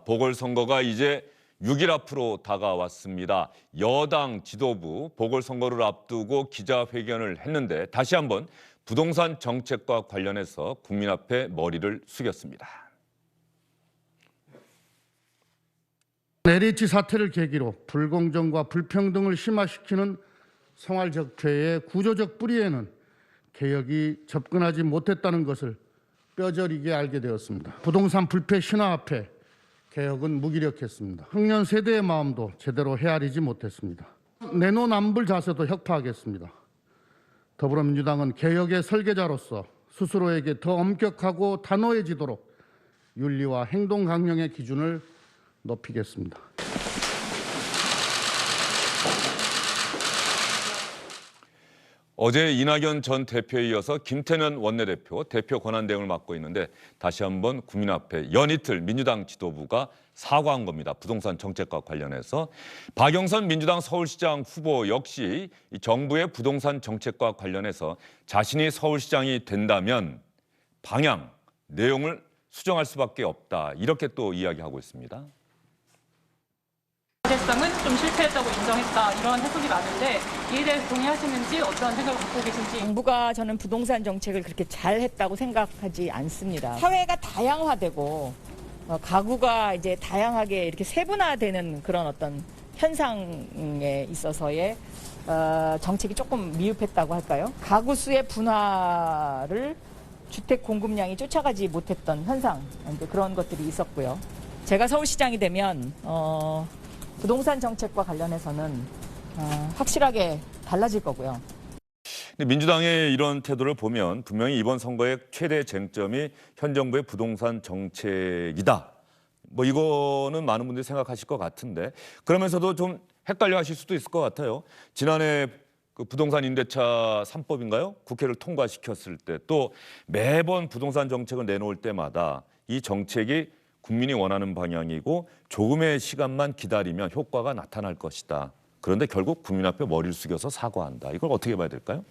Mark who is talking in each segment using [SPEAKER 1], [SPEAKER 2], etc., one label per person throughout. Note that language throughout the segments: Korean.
[SPEAKER 1] 보궐선거가 이제 6일 앞으로 다가왔습니다. 여당 지도부 보궐선거를 앞두고 기자회견을 했는데 다시 한번 부동산 정책과 관련해서 국민 앞에 머리를 숙였습니다.
[SPEAKER 2] LH 사태를 계기로 불공정과 불평등을 심화시키는 생활적폐의 구조적 뿌리에는 개혁이 접근하지 못했다는 것을 뼈저리게 알게 되었습니다. 부동산 불패 신화 앞에 개혁은 무기력했습니다. 청년 세대의 마음도 제대로 헤아리지 못했습니다. 내노남불 자세도 혁파하겠습니다. 더불어민주당은 개혁의 설계자로서 스스로에게 더 엄격하고 단호해지도록 윤리와 행동 강령의 기준을 높이겠습니다.
[SPEAKER 1] 어제 이낙연 전 대표에 이어서 김태년 원내대표, 대표 권한대행을 맡고 있는데 다시 한번 국민 앞에 연이틀 민주당 지도부가 사과한 겁니다. 부동산 정책과 관련해서. 박영선 민주당 서울시장 후보 역시 이 정부의 부동산 정책과 관련해서 자신이 서울시장이 된다면 방향, 내용을 수정할 수밖에 없다. 이렇게 또 이야기하고 있습니다.
[SPEAKER 3] 정체성은 좀 실패했다고 인정했다 이런 해석이 많은데 이에 대해서 동의하시는지 어떤 생각을 갖고 계신지.
[SPEAKER 4] 정부가 저는 부동산 정책을 그렇게 잘했다고 생각하지 않습니다. 사회가 다양화되고 가구가 이제 다양하게 이렇게 세분화되는 그런 어떤 현상에 있어서의 정책이 조금 미흡했다고 할까요? 가구 수의 분화를 주택 공급량이 쫓아가지 못했던 현상, 그런 것들이 있었고요. 제가 서울시장이 되면 부동산 정책과 관련해서는 확실하게 달라질 거고요.
[SPEAKER 1] 근데 민주당의 이런 태도를 보면 분명히 이번 선거의 최대 쟁점이 현 정부의 부동산 정책이다. 뭐 이거는 많은 분들이 생각하실 것 같은데 그러면서도 좀 헷갈려 하실 수도 있을 것 같아요. 지난해 그 부동산 임대차 3법인가요? 국회를 통과시켰을 때 또 매번 부동산 정책을 내놓을 때마다 이 정책이 국민이 원하는 방향이고 조금의 시간만 기다리면 효과가 나타날 것이다. 그런데 결국 국민 앞에 머리를 숙여서 사과한다. 이걸 어떻게 봐야 될까요?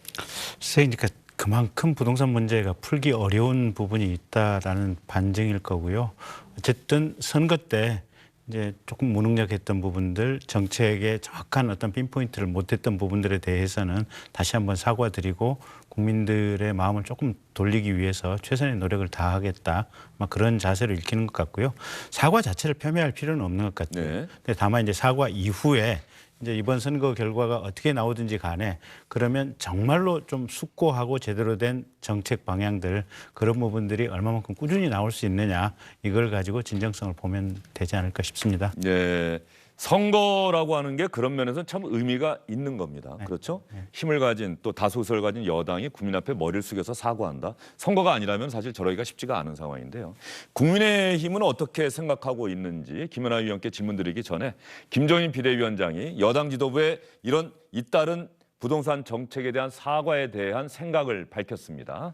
[SPEAKER 5] 그러니까 그만큼 부동산 문제가 풀기 어려운 부분이 있다라는 반증일 거고요. 어쨌든 선거 때 이제 조금 무능력했던 부분들, 정책의 정확한 어떤 핀포인트를 못했던 부분들에 대해서는 다시 한번 사과드리고 국민들의 마음을 조금 돌리기 위해서 최선의 노력을 다하겠다. 그런 자세를 익히는 것 같고요. 사과 자체를 폄훼할 필요는 없는 것 같아요.
[SPEAKER 1] 네.
[SPEAKER 5] 근데 다만 이제 사과 이후에 이제 이번 선거 결과가 어떻게 나오든지 간에 그러면 정말로 좀 숙고하고 제대로 된 정책 방향들 그런 부분들이 얼마만큼 꾸준히 나올 수 있느냐 이걸 가지고 진정성을 보면 되지 않을까 싶습니다.
[SPEAKER 1] 네. 선거라고 하는 게 그런 면에서 참 의미가 있는 겁니다.
[SPEAKER 5] 네.
[SPEAKER 1] 그렇죠?
[SPEAKER 5] 네.
[SPEAKER 1] 힘을 가진 또 다수를 가진 여당이 국민 앞에 머리를 숙여서 사과한다. 선거가 아니라면 사실 저러기가 쉽지가 않은 상황인데요. 국민의힘은 어떻게 생각하고 있는지 김연아 위원께 질문드리기 전에 김종인 비대위원장이 여당 지도부의 이런 잇따른 부동산 정책에 대한 사과에 대한 생각을 밝혔습니다.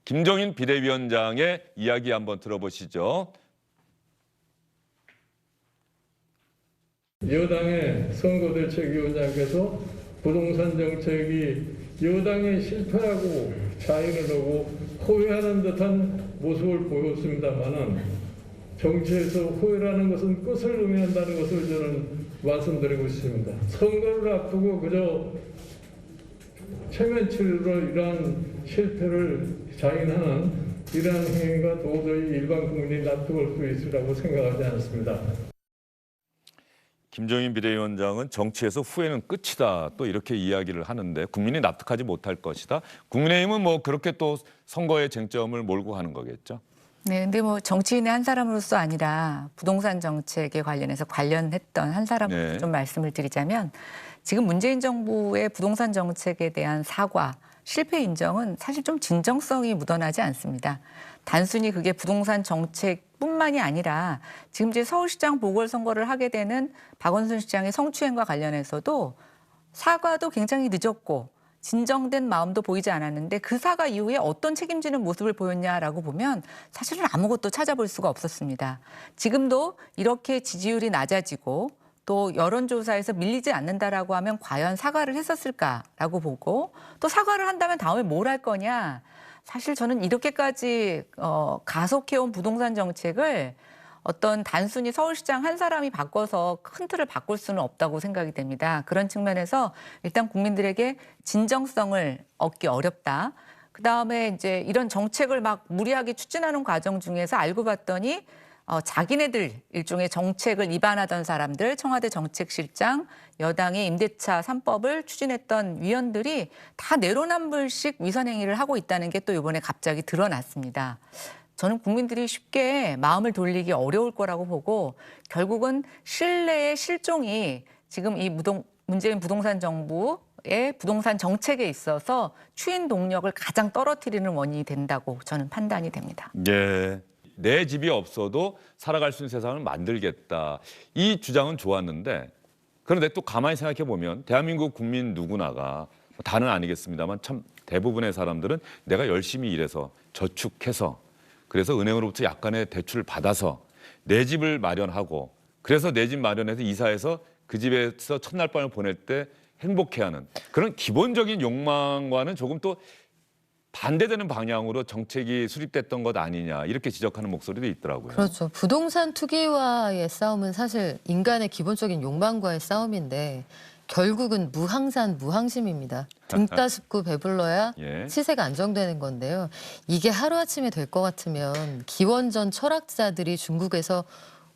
[SPEAKER 1] 김종인 비대위원장의 이야기 한번 들어보시죠.
[SPEAKER 6] 여당의 선거대책위원장께서 부동산 정책이 여당의 실패라고 자인을 하고 호회하는 듯한 모습을 보였습니다만은 정치에서 호회라는 것은 끝을 의미한다는 것을 저는 말씀드리고 있습니다. 선거를 앞두고 그저 체면치로 이러한 실패를 자인하는 이러한 행위가 도저히 일반 국민이 납득할 수 있으리라고 생각하지 않습니다.
[SPEAKER 1] 김종인 비대위원장은 정치에서 후회는 끝이다 또 이렇게 이야기를 하는데 국민이 납득하지 못할 것이다. 국민의힘은 뭐 그렇게 또 선거의 쟁점을 몰고 가는 거겠죠.
[SPEAKER 7] 네, 근데 뭐 정치인의 한 사람으로서 아니라 부동산 정책에 관련해서 관련했던 한 사람으로서
[SPEAKER 1] 네.
[SPEAKER 7] 좀 말씀을 드리자면 지금 문재인 정부의 부동산 정책에 대한 사과, 실패 인정은 사실 좀 진정성이 묻어나지 않습니다. 단순히 그게 부동산 정책뿐만이 아니라 지금 이제 서울시장 보궐선거를 하게 되는 박원순 시장의 성추행과 관련해서도 사과도 굉장히 늦었고 진정된 마음도 보이지 않았는데 그 사과 이후에 어떤 책임지는 모습을 보였냐라고 보면 사실은 아무것도 찾아볼 수가 없었습니다. 지금도 이렇게 지지율이 낮아지고 또 여론조사에서 밀리지 않는다라고 하면 과연 사과를 했었을까라고 보고 또 사과를 한다면 다음에 뭘 할 거냐. 사실 저는 이렇게까지 가속해온 부동산 정책을 어떤 단순히 서울시장 한 사람이 바꿔서 큰 틀을 바꿀 수는 없다고 생각이 됩니다. 그런 측면에서 일단 국민들에게 진정성을 얻기 어렵다. 그다음에 이제 이런 정책을 막 무리하게 추진하는 과정 중에서 알고 봤더니 자기네들 일종의 정책을 입안하던 사람들, 청와대 정책실장, 여당의 임대차 3법을 추진했던 위원들이 다 내로남불식 위선행위를 하고 있다는 게 또 이번에 갑자기 드러났습니다. 저는 국민들이 쉽게 마음을 돌리기 어려울 거라고 보고 결국은 신뢰의 실종이 지금 이 문재인 부동산 정부의 부동산 정책에 있어서 추인 동력을 가장 떨어뜨리는 원인이 된다고 저는 판단이 됩니다.
[SPEAKER 1] 예. 내 집이 없어도 살아갈 수 있는 세상을 만들겠다. 이 주장은 좋았는데 그런데 또 가만히 생각해 보면 대한민국 국민 누구나가 다는 아니겠습니다만 참 대부분의 사람들은 내가 열심히 일해서 저축해서 그래서 은행으로부터 약간의 대출을 받아서 내 집을 마련하고 그래서 내 집 마련해서 이사해서 그 집에서 첫날 밤을 보낼 때 행복해하는 그런 기본적인 욕망과는 조금 또 반대되는 방향으로 정책이 수립됐던 것 아니냐 이렇게 지적하는 목소리도 있더라고요.
[SPEAKER 8] 그렇죠. 부동산 투기와의 싸움은 사실 인간의 기본적인 욕망과의 싸움인데 결국은 무항산 무항심입니다. 등 따습고 배불러야
[SPEAKER 1] 예.
[SPEAKER 8] 시세가 안정되는 건데요. 이게 하루아침에 될 것 같으면 기원전 철학자들이 중국에서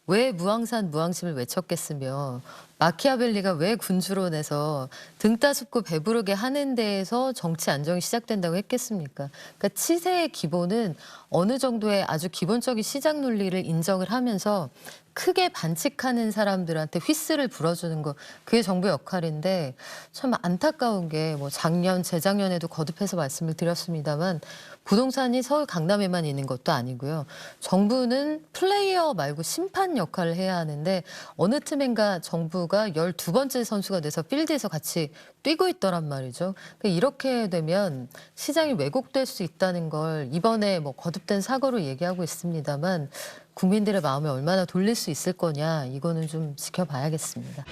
[SPEAKER 8] 왜 무항산 무항심을 외쳤겠으며 마키아벨리가 왜 군주론에서 등 따숩고 배부르게 하는 데에서 정치 안정이 시작된다고 했겠습니까? 그러니까 치세의 기본은 어느 정도의 아주 기본적인 시장 논리를 인정을 하면서 크게 반칙하는 사람들한테 휘슬을 불어주는 거 그게 정부의 역할인데 참 안타까운 게 뭐 작년 재작년에도 거듭해서 말씀을 드렸습니다만 부동산이 서울 강남에만 있는 것도 아니고요. 정부는 플레이어 말고 심판 역할을 해야 하는데 어느 틈엔가 정부가 12번째 선수가 돼서 필드에서 같이 뛰고 있더란 말이죠. 그러니까 이렇게 되면 시장이 왜곡될 수 있다는 걸 이번에 뭐 거듭된 사고로 얘기하고 있습니다만 국민들의 마음을 얼마나 돌릴 수 있을 거냐 이거는 좀 지켜봐야겠습니다.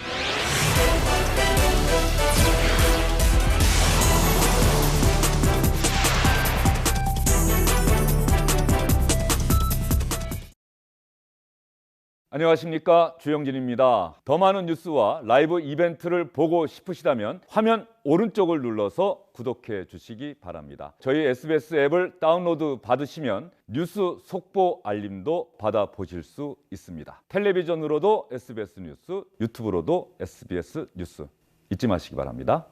[SPEAKER 1] 안녕하십니까, 주영진입니다. 더 많은 뉴스와 라이브 이벤트를 보고 싶으시다면 화면 오른쪽을 눌러서 구독해 주시기 바랍니다. 저희 SBS 앱을 다운로드 받으시면 뉴스 속보 알림도 받아보실 수 있습니다. 텔레비전으로도 SBS 뉴스, 유튜브로도 SBS 뉴스 잊지 마시기 바랍니다.